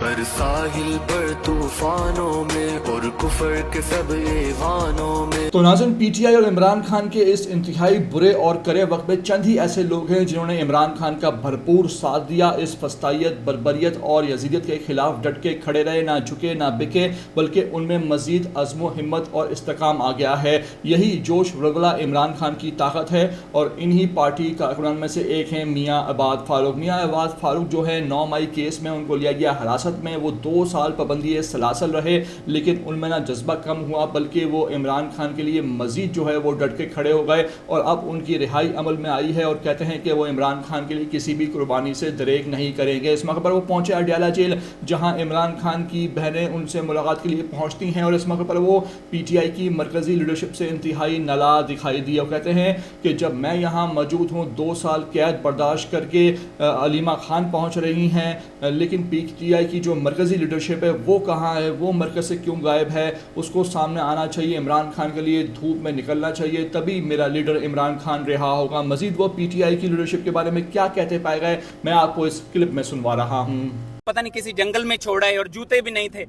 ہر ساحل پر طوفانوں میں اور کفر کے سب ایوانوں میں. تو ناظرین، پی ٹی آئی اور عمران خان کے اس انتہائی برے اور کرے وقت میں چند ہی ایسے لوگ ہیں جنہوں نے عمران خان کا بھرپور ساتھ دیا. اس فسطائیت، بربریت اور یزیدیت کے خلاف ڈٹ کے کھڑے رہے، نہ جھکے نہ بکے، بلکہ ان میں مزید عزم و ہمت اور استحکام آ گیا ہے. یہی جوش ولولہ عمران خان کی طاقت ہے اور انہی پارٹی کارکنان میں سے ایک ہیں میاں عباد فاروق. میاں عباد فاروق جو ہے 9 مئی کیس میں ان کو لیا گیا حراست میں. وہ 2 سال پابندی سلاسل رہے، لیکن ان میں نہ جذبہ کم ہوا بلکہ وہ عمران خان کے لیے مزید جو ہے وہ ڈٹ کے کھڑے ہو گئے اور اب ان کی رہائی عمل میں آئی ہے اور کہتے ہیں کہ وہ عمران خان کے لیے کسی بھی قربانی سے دریغ نہیں کریں گے. اس موقع پر وہ پہنچے اڈیالہ جیل، جہاں عمران خان کی بہنیں ان سے ملاقات کے لیے پہنچتی ہیں اور اس موقع پر وہ پی ٹی آئی کی مرکزی لیڈرشپ سے انتہائی نالاں دکھائی دی اور کہتے ہیں کہ جب میں یہاں موجود ہوں 2 سال قید برداشت کر کے علیمہ خان پہنچ رہی ہیں، لیکن پی ٹی آئی کی جو مرکزی لیڈرشپ ہے وہ کہاں ہے، وہ مرکز سے کیوں غائب ہے؟ اس کو سامنے آنا چاہیے، عمران خان کے لیے دھوپ میں نکلنا چاہیے، تبھی میرا لیڈر عمران خان رہا ہوگا. مزید وہ پی ٹی آئی کی لیڈرشپ کے بارے میں کیا کہتے پائے گئے، میں آپ کو اس کلپ میں سنوا رہا ہوں. پتہ نہیں کسی جنگل میں چھوڑا ہے اور جوتے بھی نہیں تھے.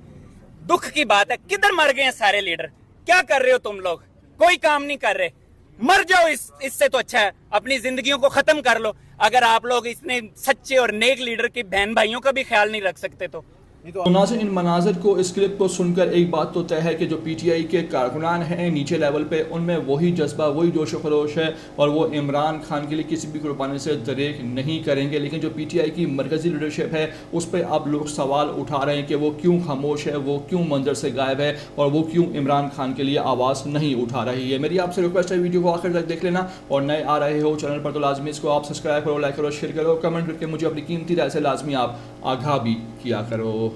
دکھ کی بات ہے، کدھر مر گئے ہیں سارے لیڈر؟ کیا کر رہے ہو تم لوگ؟ کوئی کام نہیں کر رہے. مر جاؤ، اس سے تو اچھا ہے اپنی زندگیوں کو ختم کر لو. اگر آپ لوگ اتنے سچے اور نیک لیڈر کے بہن بھائیوں کا بھی خیال نہیں رکھ سکتے تو ناظرین، ان مناظر کو، اس کلپ کو سن کر ایک بات تو طے ہے کہ جو پی ٹی آئی کے کارکنان ہیں نیچے لیول پہ، ان میں وہی جذبہ، وہی جوش و خروش ہے اور وہ عمران خان کے لیے کسی بھی قربانی سے دریغ نہیں کریں گے. لیکن جو پی ٹی آئی کی مرکزی لیڈرشپ ہے اس پہ اب لوگ سوال اٹھا رہے ہیں کہ وہ کیوں خاموش ہے، وہ کیوں منظر سے غائب ہے اور وہ کیوں عمران خان کے لیے آواز نہیں اٹھا رہی ہے. میری آپ سے ریکویسٹ ہے ویڈیو کو آخر تک دیکھ لینا اور نئے آ رہے ہو چینل پر تو لازمی اس کو آپ سبسکرائب کرو، لائک کرو، شیئر کرو، کمنٹ کر کے مجھے اپنی قیمتی رائے سے لازمی آپ آگاہ بھی کیا کرو.